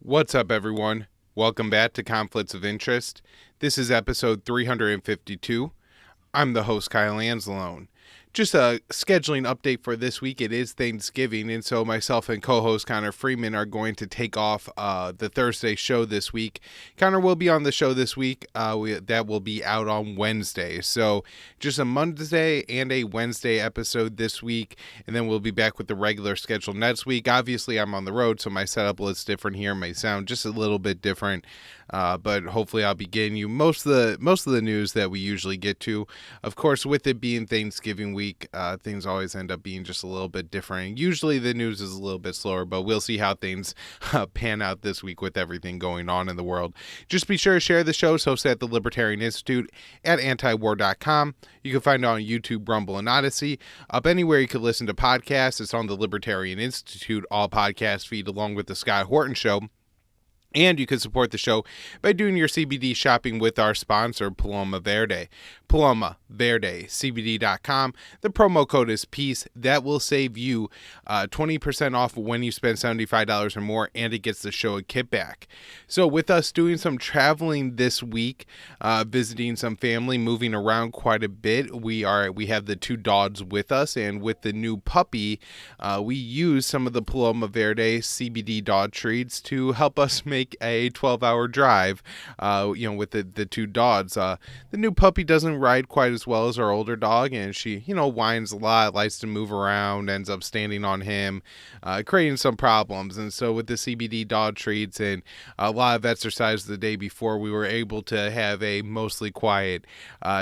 What's up, everyone? Welcome back to Conflicts of Interest. This is episode 352. I'm the host, Kyle Anzalone. Just a scheduling update for this week. It is Thanksgiving, and so myself and co-host Connor Freeman are going to take off the Thursday show this week. Connor will be on the show this week. That will be out on Wednesday. So just a Monday and a Wednesday episode this week, and then we'll be back with the regular schedule next week. Obviously, I'm on the road, so my setup looks different here. May sound just a little bit different, but hopefully I'll be getting you most of the news that we usually get to. Of course, with it being Thanksgiving week, things always end up being just a little bit different. Usually the news is a little bit slower, but we'll see how things pan out this week with everything going on in the world. Just be sure to share the show. Host at the Libertarian Institute at antiwar.com. You can find it on YouTube, Rumble, and Odysee. Up anywhere you can listen to podcasts. It's on the Libertarian Institute all podcast feed, along with the Scott Horton Show. And you can support the show by doing your CBD shopping with our sponsor, Paloma Verde. PalomaVerdeCBD.com. The promo code is PEACE. That will save you 20% off when you spend $75 or more, and it gets the show a kickback. So with us doing some traveling this week, visiting some family, moving around quite a bit, we have the two dogs with us, and with the new puppy, we use some of the Paloma Verde CBD dog treats to help us make a 12-hour drive, with the two dogs. The new puppy doesn't ride quite as well as our older dog, and she, whines a lot, likes to move around, ends up standing on him, creating some problems. And so with the CBD dog treats and a lot of exercise the day before, we were able to have a mostly quiet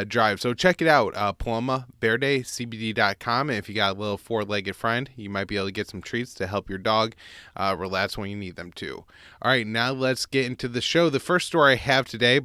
drive. So check it out, PalomaVerdeCBD.com. And if you got a little four-legged friend, you might be able to get some treats to help your dog relax when you need them to. All right, now let's get into the show. The first story I have today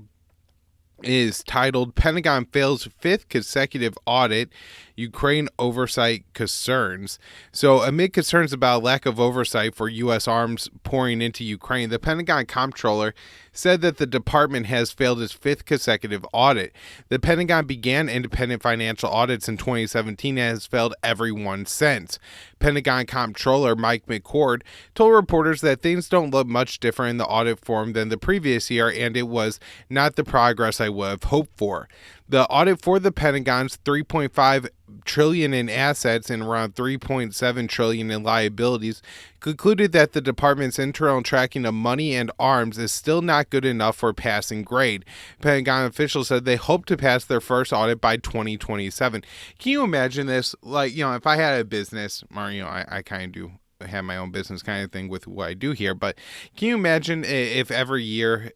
is titled Pentagon Fails Fifth Consecutive Audit, Ukraine Oversight Concerns. So amid concerns about lack of oversight for U.S. arms pouring into Ukraine, the Pentagon comptroller said that the department has failed its fifth consecutive audit. The Pentagon began independent financial audits in 2017 and has failed every one since. Pentagon comptroller Mike McCord told reporters that things don't look much different in the audit form than the previous year, and it was not the progress I would have hoped for. The audit for the Pentagon's $3.5 trillion in assets and around $3.7 trillion in liabilities concluded that the department's internal tracking of money and arms is still not good enough for passing grade. Pentagon officials said they hope to pass their first audit by 2027. Can you imagine this? Like, if I had a business, or, I kind of do have my own business kind of thing with what I do here, but can you imagine if every year,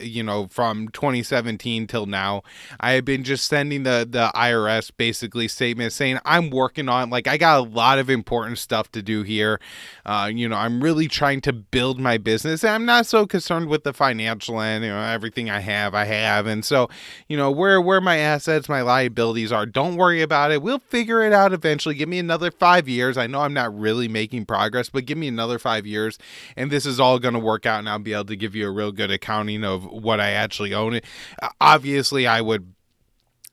from 2017 till now, I have been just sending the IRS basically statements saying I'm working on, I got a lot of important stuff to do here. I'm really trying to build my business, and I'm not so concerned with the financial end. Everything I have. And so, where my assets, my liabilities are, don't worry about it. We'll figure it out eventually. Give me another 5 years. I know I'm not really making progress, but give me another 5 years and this is all going to work out, and I'll be able to give you a real good accounting of what I actually own. Obviously, I would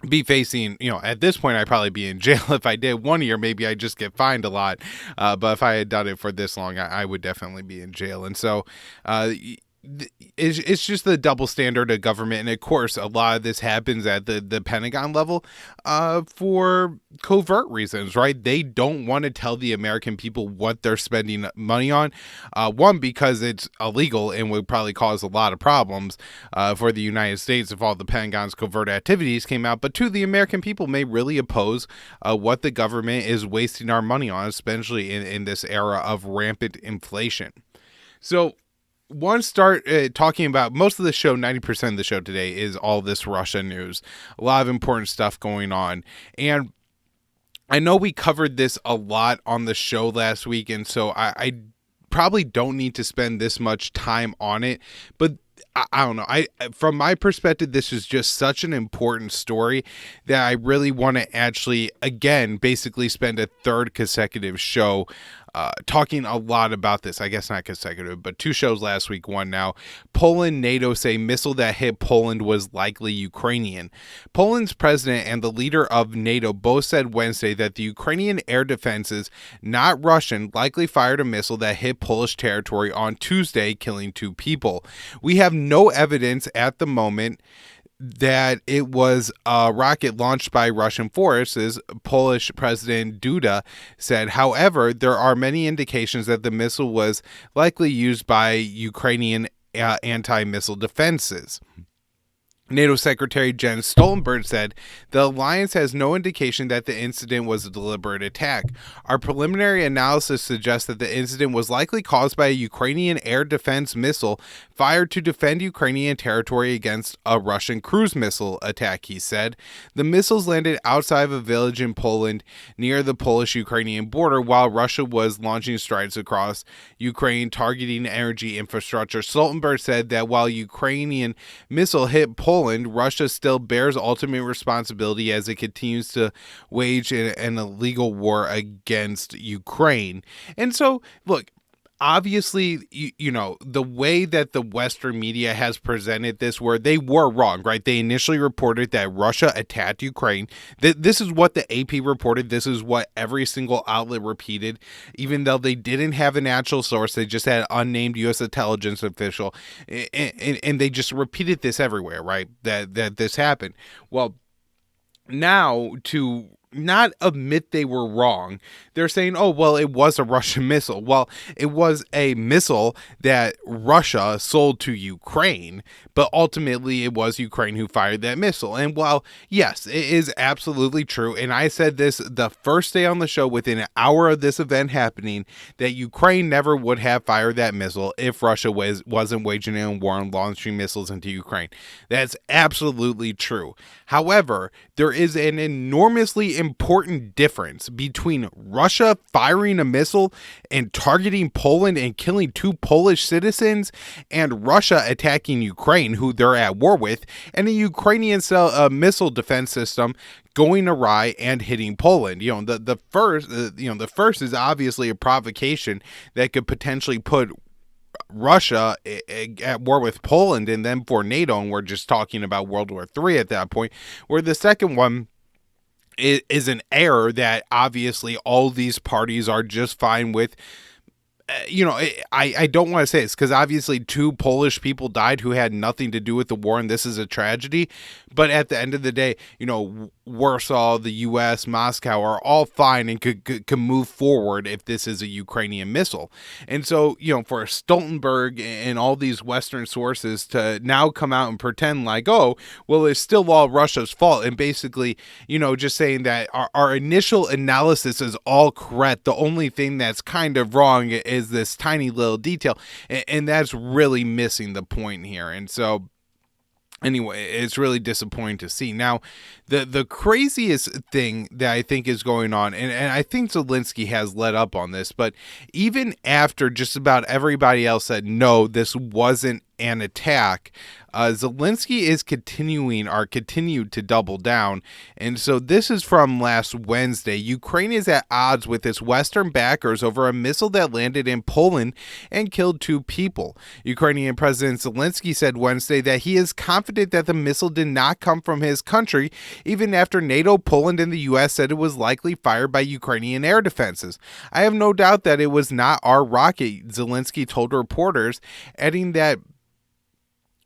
be facing, at this point, I'd probably be in jail. If I did 1 year, maybe I'd just get fined a lot. But if I had done it for this long, I would definitely be in jail. And so, it's just the double standard of government. And of course, a lot of this happens at the Pentagon level for covert reasons, right? They don't want to tell the American people what they're spending money on. One, because it's illegal and would probably cause a lot of problems for the United States if all the Pentagon's covert activities came out. But two, the American people may really oppose what the government is wasting our money on, especially in this era of rampant inflation. So, start talking about most of the show. 90% of the show today is all this Russia news. A lot of important stuff going on. And I know we covered this a lot on the show last week, and so I probably don't need to spend this much time on it. But I don't know. From my perspective, this is just such an important story that I really want to actually, again, basically spend a third consecutive show talking a lot about this. I guess not consecutive, but 2 shows last week, 1 now. Poland, NATO say missile that hit Poland was likely Ukrainian. Poland's president and the leader of NATO both said Wednesday that the Ukrainian air defenses, not Russian, likely fired a missile that hit Polish territory on Tuesday, killing 2 people. We have no evidence at the moment that it was a rocket launched by Russian forces, Polish President Duda said. However, there are many indications that the missile was likely used by Ukrainian anti-missile defenses. NATO Secretary Jens Stoltenberg said, the alliance has no indication that the incident was a deliberate attack. Our preliminary analysis suggests that the incident was likely caused by a Ukrainian air defense missile fired to defend Ukrainian territory against a Russian cruise missile attack, he said. The missiles landed outside of a village in Poland near the Polish-Ukrainian border while Russia was launching strikes across Ukraine targeting energy infrastructure. Stoltenberg said that while Ukrainian missile hit Poland, Russia still bears ultimate responsibility as it continues to wage an illegal war against Ukraine. And so, look, obviously, you know, the way that the Western media has presented this, where they were wrong, right? They initially reported that Russia attacked Ukraine. This is what the AP reported. This is what every single outlet repeated, even though they didn't have an actual source. They just had an unnamed U.S. intelligence official, and they just repeated this everywhere, right? That this happened. Well, now to not admit they were wrong, they're saying, oh, well, it was a Russian missile. Well, it was a missile that Russia sold to Ukraine, but ultimately it was Ukraine who fired that missile. And while, yes, it is absolutely true, and I said this the first day on the show within an hour of this event happening, that Ukraine never would have fired that missile if Russia wasn't waging a war and launching missiles into Ukraine. That's absolutely true. However, there is an enormously important difference between Russia firing a missile and targeting Poland and killing 2 Polish citizens, and Russia attacking Ukraine, who they're at war with, and a Ukrainian missile defense system going awry and hitting Poland. You know, the first is obviously a provocation that could potentially put Russia at war with Poland and then for NATO, and we're just talking about World War III at that point, where the second one is an error that obviously all these parties are just fine with. You know, I don't want to say this because obviously 2 Polish people died who had nothing to do with the war, and this is a tragedy. But at the end of the day, you know, Warsaw, the U.S., Moscow are all fine and could move forward if this is a Ukrainian missile. And so, you know, for Stoltenberg and all these Western sources to now come out and pretend like, oh, well, it's still all Russia's fault, and basically, you know, just saying that our initial analysis is all correct. The only thing that's kind of wrong is this tiny little detail, and that's really missing the point here. And so anyway, it's really disappointing to see. Now, the craziest thing that I think is going on, and I think Zelensky has let up on this, but even after just about everybody else said, no, this wasn't an attack, Zelensky is continued to double down. And so this is from last Wednesday. Ukraine is at odds with its Western backers over a missile that landed in Poland and killed 2 people. Ukrainian President Zelensky said Wednesday that he is confident that the missile did not come from his country, even after NATO, Poland, and the U.S. said it was likely fired by Ukrainian air defenses. I have no doubt that it was not our rocket, Zelensky told reporters, adding that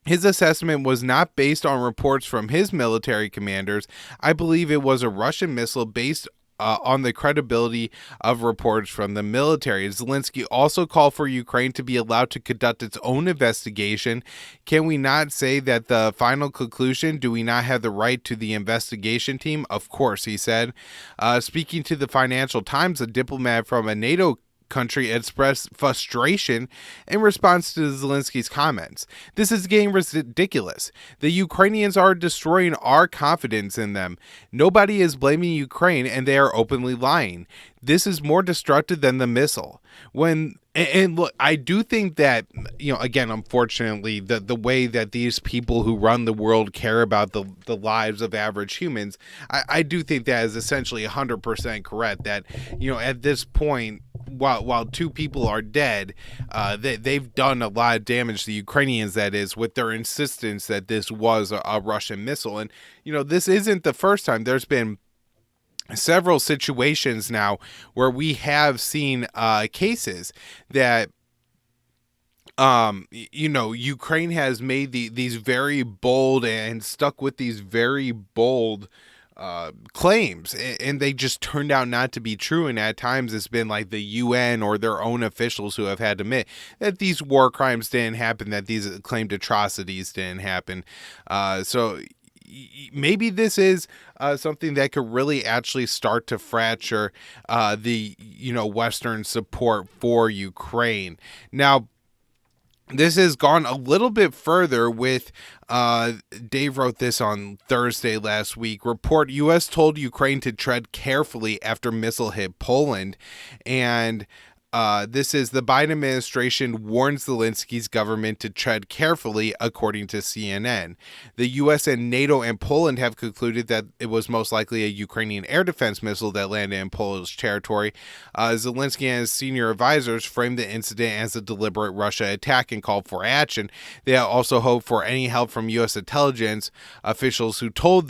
his assessment was not based on reports from his military commanders. I believe it was a Russian missile based on the credibility of reports from the military. Zelensky also called for Ukraine to be allowed to conduct its own investigation. Can we not say that the final conclusion? Do we not have the right to the investigation team? Of course, he said. Speaking to the Financial Times, a diplomat from a NATO country expressed frustration in response to Zelensky's comments. This is getting ridiculous. The Ukrainians are destroying our confidence in them. Nobody is blaming Ukraine, and they are openly lying. This is more destructive than the missile. And look, I do think that, again, unfortunately, the way that these people who run the world care about the lives of average humans, I do think that is essentially 100% correct. That, at this point, while two people are dead, they've done a lot of damage to the Ukrainians, that is, with their insistence that this was a Russian missile. And, this isn't the first time. There's been several situations now where we have seen cases that Ukraine has made these very bold and stuck with these very bold claims, and they just turned out not to be true. And at times it's been like the UN or their own officials who have had to admit that these war crimes didn't happen, that these claimed atrocities didn't happen. So maybe this is something that could really actually start to fracture the Western support for Ukraine. Now, this has gone a little bit further with, Dave wrote this on Thursday last week. Report, U.S. told Ukraine to tread carefully after missile hit Poland. And this is the Biden administration warns Zelensky's government to tread carefully, according to CNN. The U.S. and NATO and Poland have concluded that it was most likely a Ukrainian air defense missile that landed in Polish territory. Zelensky and his senior advisors framed the incident as a deliberate Russia attack and called for action. They also hope for any help from U.S. intelligence officials who told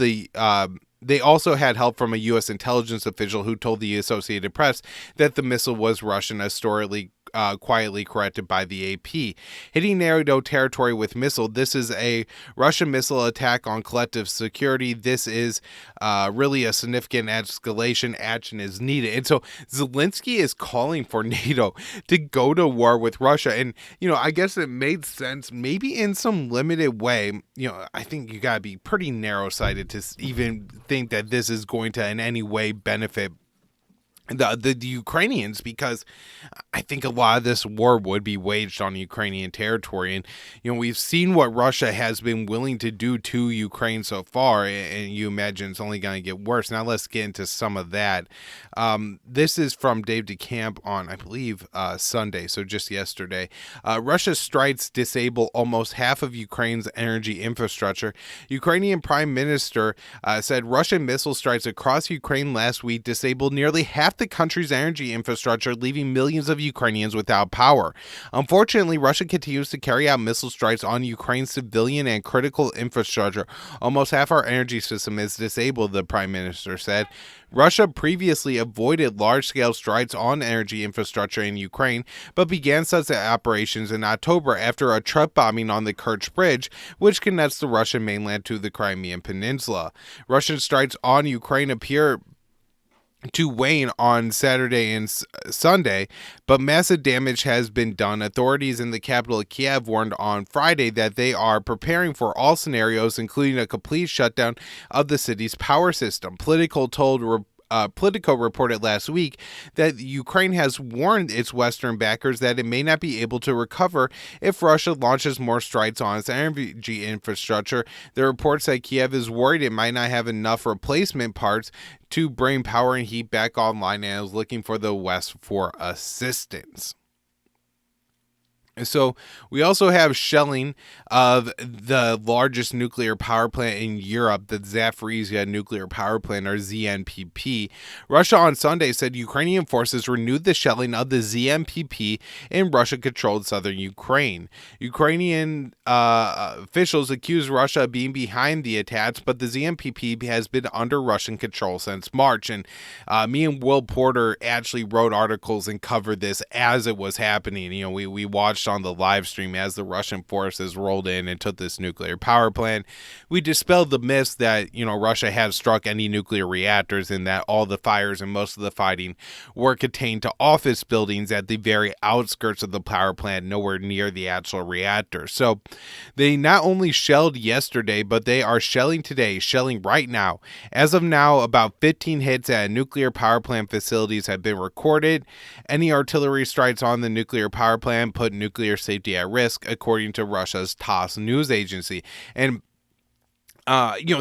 They also had help from a U.S. intelligence official who told the Associated Press that the missile was Russian, a story quietly corrected by the AP. Hitting NATO territory with missile, this is a Russian missile attack on collective security. This is really a significant escalation. Action is needed. And so Zelensky is calling for NATO to go to war with Russia. And, I guess it made sense, maybe in some limited way. I think you got to be pretty narrow-sighted to even think that this is going to in any way benefit the Ukrainians, because I think a lot of this war would be waged on Ukrainian territory. And, we've seen what Russia has been willing to do to Ukraine so far, and you imagine it's only going to get worse. Now let's get into some of that. This is from Dave DeCamp on, I believe, Sunday, so just yesterday. Russia's strikes disable almost half of Ukraine's energy infrastructure. Ukrainian Prime Minister said Russian missile strikes across Ukraine last week disabled nearly half the country's energy infrastructure, leaving millions of Ukrainians without power. Unfortunately, Russia continues to carry out missile strikes on Ukraine's civilian and critical infrastructure. Almost half our energy system is disabled, the Prime Minister said. Russia previously avoided large-scale strikes on energy infrastructure in Ukraine, but began such operations in October after a truck bombing on the Kerch Bridge, which connects the Russian mainland to the Crimean Peninsula. Russian strikes on Ukraine appear to wane on Saturday and Sunday, but massive damage has been done. Authorities in the capital of Kiev warned on Friday that they are preparing for all scenarios, including a complete shutdown of the city's power system. Politico reported last week that Ukraine has warned its Western backers that it may not be able to recover if Russia launches more strikes on its energy infrastructure. The report said Kiev is worried it might not have enough replacement parts to bring power and heat back online and is looking for the West for assistance. So we also have shelling of the largest nuclear power plant in Europe, the Zaporizhzhia nuclear power plant, or ZNPP. Russia on Sunday said Ukrainian forces renewed the shelling of the ZNPP in Russia-controlled southern Ukraine. Ukrainian officials accused Russia of being behind the attacks, but the ZNPP has been under Russian control since March. And me and Will Porter actually wrote articles and covered this as it was happening. We watched watched on the live stream as the Russian forces rolled in and took this nuclear power plant. We dispelled the myths that, Russia had struck any nuclear reactors and that all the fires and most of the fighting were contained to office buildings at the very outskirts of the power plant, nowhere near the actual reactor. So they not only shelled yesterday, but they are shelling today, shelling right now. As of now, about 15 hits at nuclear power plant facilities have been recorded. Any artillery strikes on the nuclear power plant put nuclear safety at risk, according to Russia's TASS news agency. And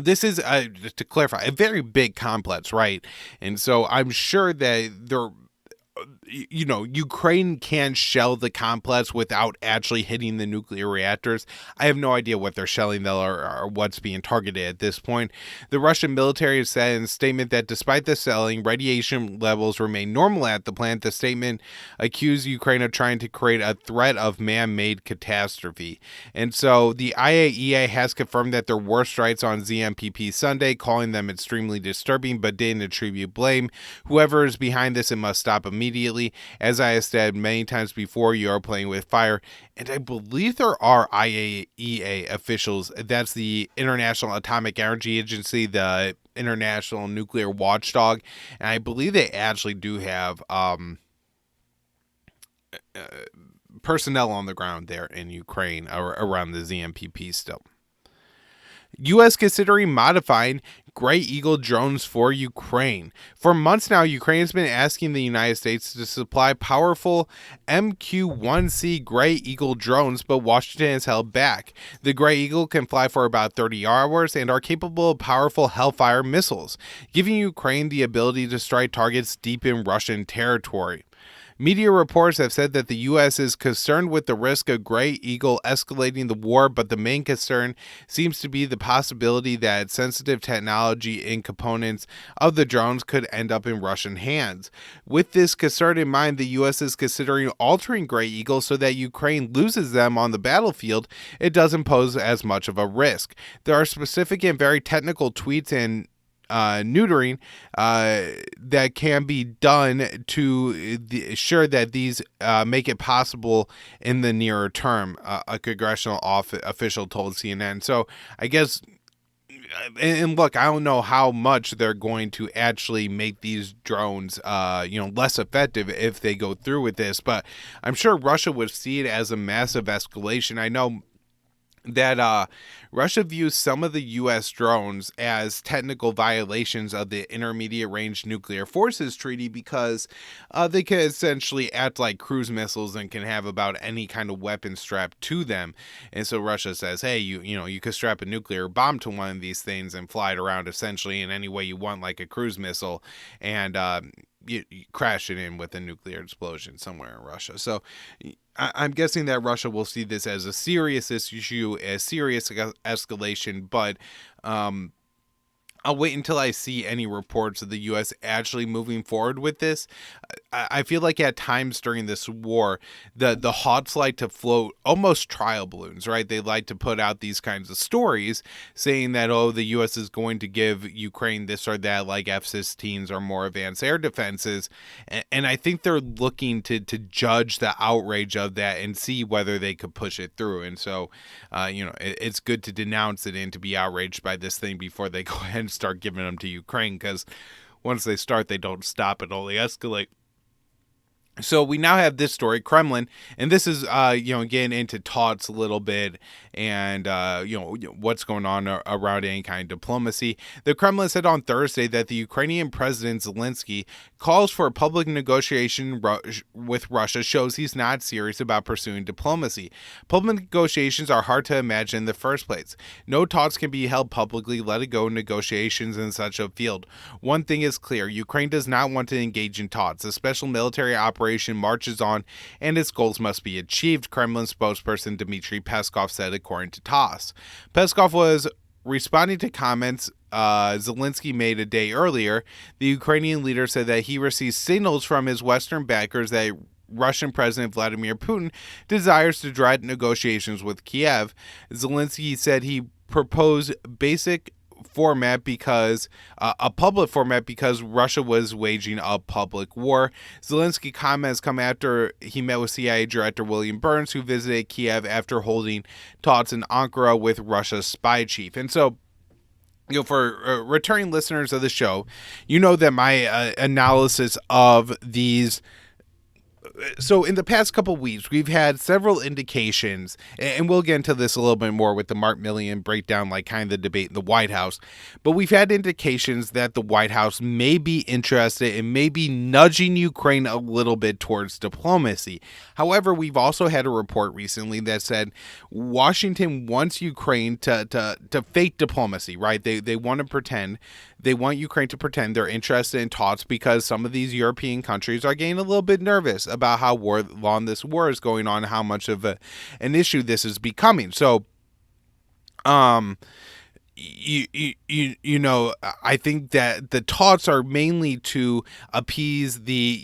this is, just to clarify, a very big complex, right? And so I'm sure that Ukraine can shell the complex without actually hitting the nuclear reactors. I have no idea what they're shelling though, or what's being targeted at this point. The Russian military has said in a statement that despite the shelling, radiation levels remain normal at the plant. The statement accused Ukraine of trying to create a threat of man-made catastrophe. And so the IAEA has confirmed that there were strikes on ZMPP Sunday, calling them extremely disturbing, but didn't attribute blame. Whoever is behind this, it must stop immediately. As I have said many times before, you are playing with fire. And I believe there are IAEA officials. That's the International Atomic Energy Agency, the International Nuclear Watchdog. And I believe they actually do have personnel on the ground there in Ukraine around the ZMPP still. U.S. considering modifying Gray Eagle drones for Ukraine. For months now, Ukraine has been asking the United States to supply powerful MQ-1C Gray Eagle drones, but Washington has held back. The Gray Eagle can fly for about 30 hours and are capable of powerful Hellfire missiles, giving Ukraine the ability to strike targets deep in Russian territory. Media reports have said that the U.S. is concerned with the risk of Gray Eagle escalating the war, but the main concern seems to be the possibility that sensitive technology and components of the drones could end up in Russian hands. With this concern in mind, the U.S. is considering altering Gray Eagle so that Ukraine loses them on the battlefield. It doesn't pose as much of a risk. There are specific and very technical tweets and neutering that can be done to ensure that these make it possible in the nearer term, a congressional official told CNN. So I guess, and look, I don't know how much they're going to actually make these drones, less effective if they go through with this, but I'm sure Russia would see it as a massive escalation. I know that Russia views some of the U.S. drones as technical violations of the Intermediate Range Nuclear Forces Treaty because they can essentially act like cruise missiles and can have about any kind of weapon strapped to them. And so Russia says, hey, you could strap a nuclear bomb to one of these things and fly it around essentially in any way you want, like a cruise missile, and you crash it in with a nuclear explosion somewhere in Russia. So I'm guessing that Russia will see this as a serious issue, a serious escalation, but I'll wait until I see any reports of the U.S. actually moving forward with this. I feel like at times during this war, the Hawks like to float almost trial balloons, right? They like to put out these kinds of stories saying that, the U.S. is going to give Ukraine this or that, like F-16s or more advanced air defenses. And I think they're looking to judge the outrage of that and see whether they could push it through. And so, it's good to denounce it and to be outraged by this thing before they go ahead and start giving them to Ukraine, because once they start, they don't stop and only escalate. So we now have this story, Kremlin, and this is, getting into talks a little bit and, what's going on around any kind of diplomacy. The Kremlin said on Thursday that the Ukrainian President Zelensky calls for a public negotiation with Russia shows he's not serious about pursuing diplomacy. Public negotiations are hard to imagine in the first place. No talks can be held publicly, let it go negotiations in such a field. One thing is clear, Ukraine does not want to engage in talks. A special military operation marches on and its goals must be achieved, Kremlin spokesperson Dmitry Peskov said, according to TASS. Peskov was responding to comments Zelensky made a day earlier. The Ukrainian leader said that he received signals from his Western backers that Russian President Vladimir Putin desires to drive negotiations with Kiev. Zelensky said he proposed basic format because a public format because Russia was waging a public war. Zelensky comments come after he met with CIA Director William Burns, who visited Kiev after holding talks in Ankara with Russia's spy chief. And so, for returning listeners of the show, you know that my analysis of these. So in the past couple weeks, we've had several indications, and we'll get into this a little bit more with the Mark Milley breakdown, like kind of the debate in the White House. But we've had indications that the White House may be interested in maybe nudging Ukraine a little bit towards diplomacy. However, we've also had a report recently that said Washington wants Ukraine to fake diplomacy, right? They want to pretend. They want Ukraine to pretend they're interested in talks because some of these European countries are getting a little bit nervous about how long this war is going on, how much of an issue this is becoming. So, I think that the talks are mainly to appease the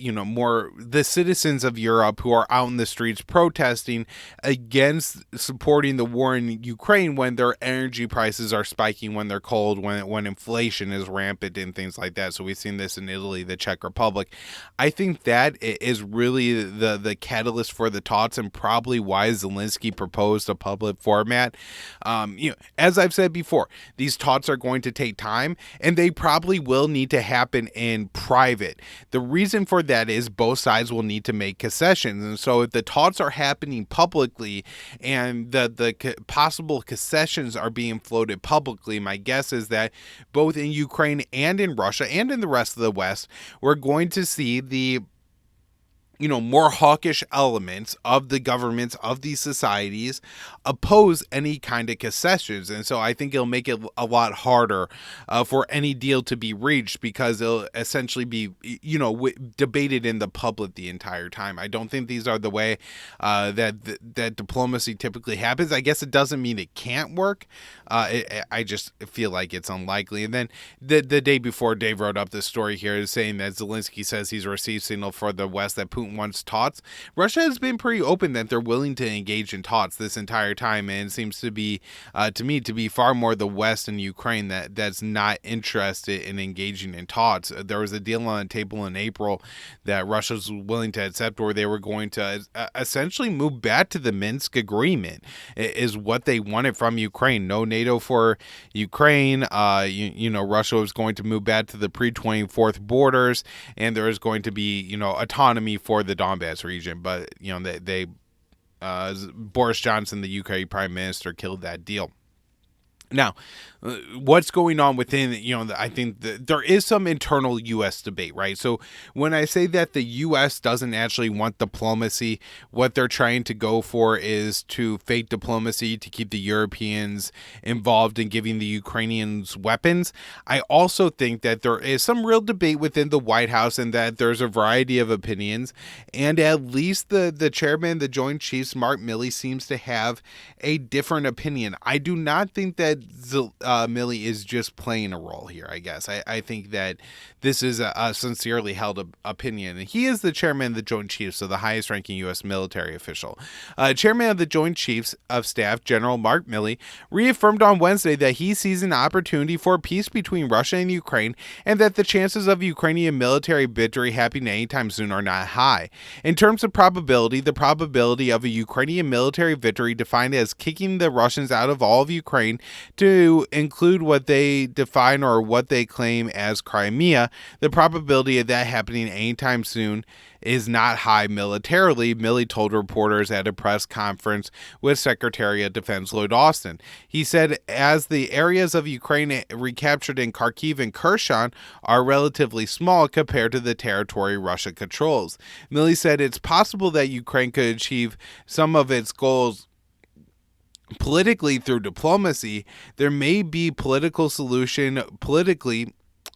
citizens of Europe who are out in the streets protesting against supporting the war in Ukraine when their energy prices are spiking, when they're cold, when inflation is rampant and things like that. So we've seen this in Italy, the Czech Republic. I think that is really the catalyst for the talks and probably why Zelensky proposed a public format. As I've said before, these talks are going to take time, and they probably will need to happen in private. The reason for that is both sides will need to make concessions. And so if the talks are happening publicly and the possible concessions are being floated publicly, my guess is that both in Ukraine and in Russia and in the rest of the West, we're going to see the more hawkish elements of the governments of these societies oppose any kind of concessions. And so I think it'll make it a lot harder for any deal to be reached because it'll essentially be, debated in the public the entire time. I don't think these are the way that diplomacy typically happens. I guess it doesn't mean it can't work. I just feel like it's unlikely. And then the day before, Dave wrote up this story here is saying that Zelensky says he's received signal for the West that Putin wants talks. Russia has been pretty open that they're willing to engage in talks this entire time, and it seems to be, to me, to be far more the West and Ukraine that's not interested in engaging in talks. There was a deal on the table in April that Russia was willing to accept, where they were going to essentially move back to the Minsk agreement, is what they wanted from Ukraine. No NATO for Ukraine. Russia was going to move back to the pre-24th borders, and there was going to be, autonomy for the Donbass region. But, they Boris Johnson, the UK Prime Minister, killed that deal. Now, what's going on within, I think there is some internal U.S. debate, right? So when I say that the U.S. doesn't actually want diplomacy, what they're trying to go for is to fake diplomacy to keep the Europeans involved in giving the Ukrainians weapons. I also think that there is some real debate within the White House and that there's a variety of opinions. And at least the chairman, the Joint Chiefs, Mark Milley, seems to have a different opinion. I do not think that Milley is just playing a role here, I guess. I think that this is a sincerely held opinion. And he is the chairman of the Joint Chiefs, so the highest ranking U.S. military official. Chairman of the Joint Chiefs of Staff, General Mark Milley, reaffirmed on Wednesday that he sees an opportunity for peace between Russia and Ukraine and that the chances of Ukrainian military victory happening anytime soon are not high. In terms of probability, the probability of a Ukrainian military victory defined as kicking the Russians out of all of Ukraine to include what they define or what they claim as Crimea, the probability of that happening anytime soon is not high militarily, Milley told reporters at a press conference with Secretary of Defense Lloyd Austin. He said, as the areas of Ukraine recaptured in Kharkiv and Kherson are relatively small compared to the territory Russia controls. Milley said it's possible that Ukraine could achieve some of its goals politically through diplomacy. There may be political solution politically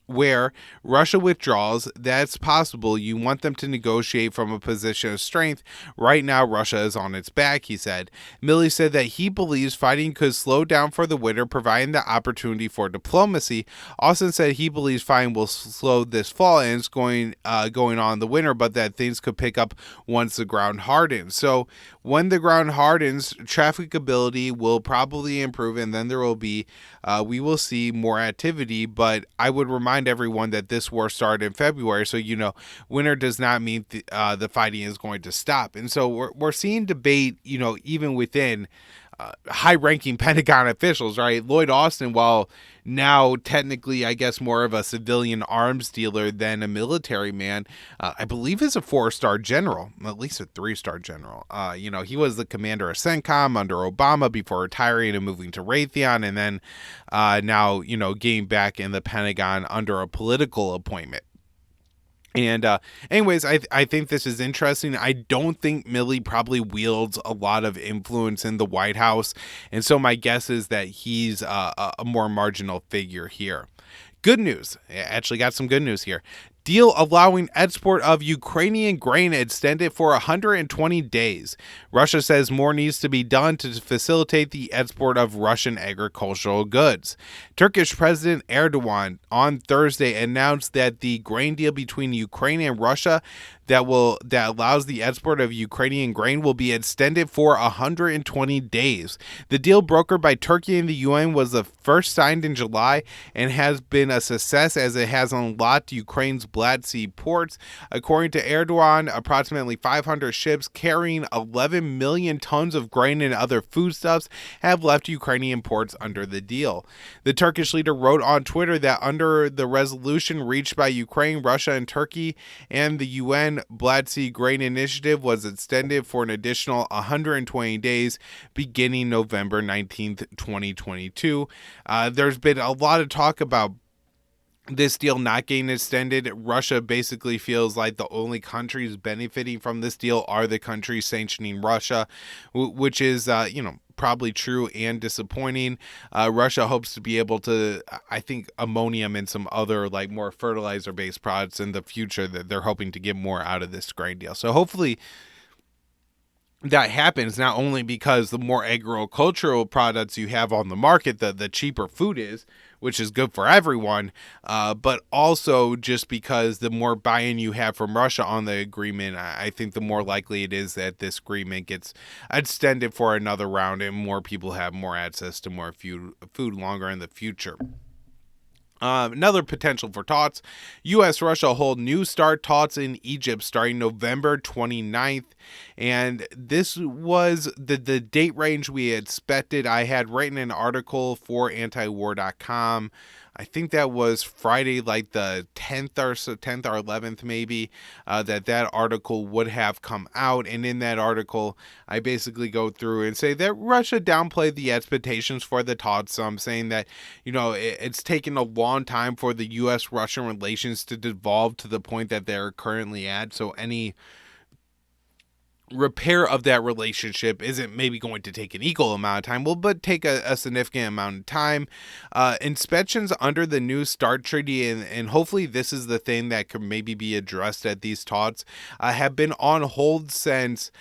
where Russia withdraws, that's possible. You want them to negotiate from a position of strength. Right now, Russia is on its back, he said. Milley said that he believes fighting could slow down for the winter, providing the opportunity for diplomacy. Austin said he believes fighting will slow this fall and it's going on in the winter, but that things could pick up once the ground hardens. So when the ground hardens, trafficability will probably improve, and then there will be, we will see more activity. But I would remind everyone that this war started in February, so winter does not mean the fighting is going to stop. And so we're seeing debate, even within high-ranking Pentagon officials, right? Lloyd Austin, while now technically, I guess, more of a civilian arms dealer than a military man, I believe is a 4-star general, at least a 3-star general. He was the commander of CENTCOM under Obama before retiring and moving to Raytheon, and then now, getting back in the Pentagon under a political appointment. And anyways, I think this is interesting. I don't think Milley probably wields a lot of influence in the White House. And so my guess is that he's a more marginal figure here. Good news. I actually got some good news here. Deal allowing export of Ukrainian grain extended for 120 days. Russia says more needs to be done to facilitate the export of Russian agricultural goods. Turkish President Erdogan on Thursday announced that the grain deal between Ukraine and Russia that allows the export of Ukrainian grain will be extended for 120 days. The deal brokered by Turkey and the UN was the first signed in July and has been a success as it has unlocked Ukraine's Black Sea ports. According to Erdogan, approximately 500 ships carrying 11 million tons of grain and other foodstuffs have left Ukrainian ports under the deal. The Turkish leader wrote on Twitter that under the resolution reached by Ukraine, Russia, and Turkey and the UN, Black Sea Grain Initiative was extended for an additional 120 days beginning November 19th, 2022. There's been a lot of talk about this deal not getting extended. Russia basically feels like the only countries benefiting from this deal are the countries sanctioning Russia, which is, probably true and disappointing. Russia hopes to be able to, I think, ammonium and some other more fertilizer-based products in the future that they're hoping to get more out of this grain deal. So hopefully that happens, not only because the more agricultural products you have on the market, the cheaper food is, which is good for everyone, but also just because the more buy-in you have from Russia on the agreement, I think the more likely it is that this agreement gets extended for another round and more people have more access to more food longer in the future. Another potential for talks, U.S.-Russia hold New START talks in Egypt starting November 29th. And this was the date range we expected. I had written an article for antiwar.com. I think that was Friday, the 10th or 11th maybe, that article would have come out. And in that article, I basically go through and say that Russia downplayed the expectations for the talks. So I'm saying that, it's taken a long time for the U.S.-Russian relations to devolve to the point that they're currently at. So any repair of that relationship isn't maybe going to take an equal amount of time, but take a significant amount of time. Inspections under the New START treaty, and hopefully this is the thing that could maybe be addressed at these talks, have been on hold since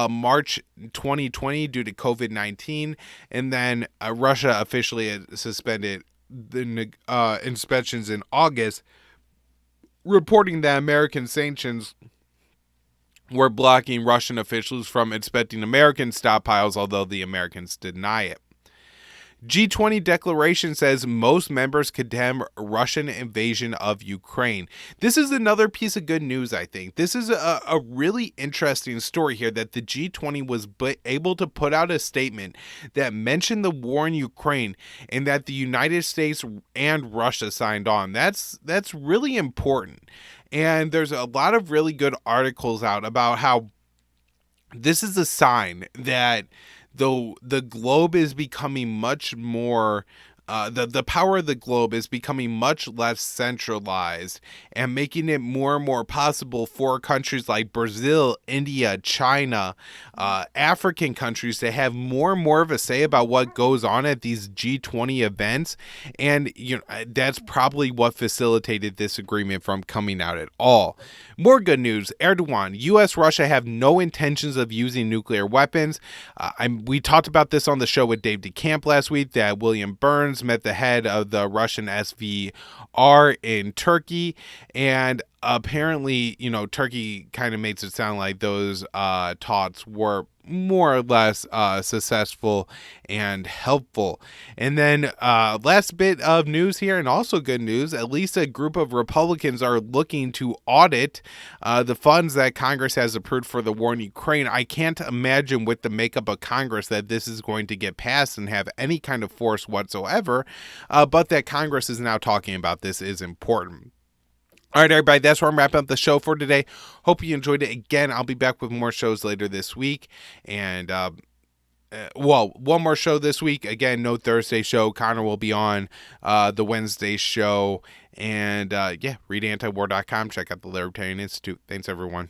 March 2020 due to COVID-19, and then Russia officially suspended the inspections in August, reporting that American sanctions were blocking Russian officials from inspecting American stockpiles, although the Americans deny it. G20 declaration says most members condemn Russian invasion of Ukraine. This is another piece of good news, I think. This is a really interesting story here that the G20 was able to put out a statement that mentioned the war in Ukraine and that the United States and Russia signed on. That's really important. And there's a lot of really good articles out about how this is a sign that the globe is becoming much more the power of the globe is becoming much less centralized and making it more and more possible for countries like Brazil, India, China, African countries to have more and more of a say about what goes on at these G20 events. And that's probably what facilitated this agreement from coming out at all. More good news. Erdogan, U.S., Russia have no intentions of using nuclear weapons. We talked about this on the show with Dave DeCamp last week, that William Burns met the head of the Russian SVR in Turkey, and apparently, Turkey kind of makes it sound like those talks were more or less successful and helpful. And then last bit of news here, and also good news, at least a group of Republicans are looking to audit the funds that Congress has approved for the war in Ukraine. I can't imagine with the makeup of Congress that this is going to get passed and have any kind of force whatsoever, but that Congress is now talking about this is important. All right, everybody, that's where I'm wrapping up the show for today. Hope you enjoyed it. Again, I'll be back with more shows later this week. And, one more show this week. Again, no Thursday show. Connor will be on the Wednesday show. And, read antiwar.com. Check out the Libertarian Institute. Thanks, everyone.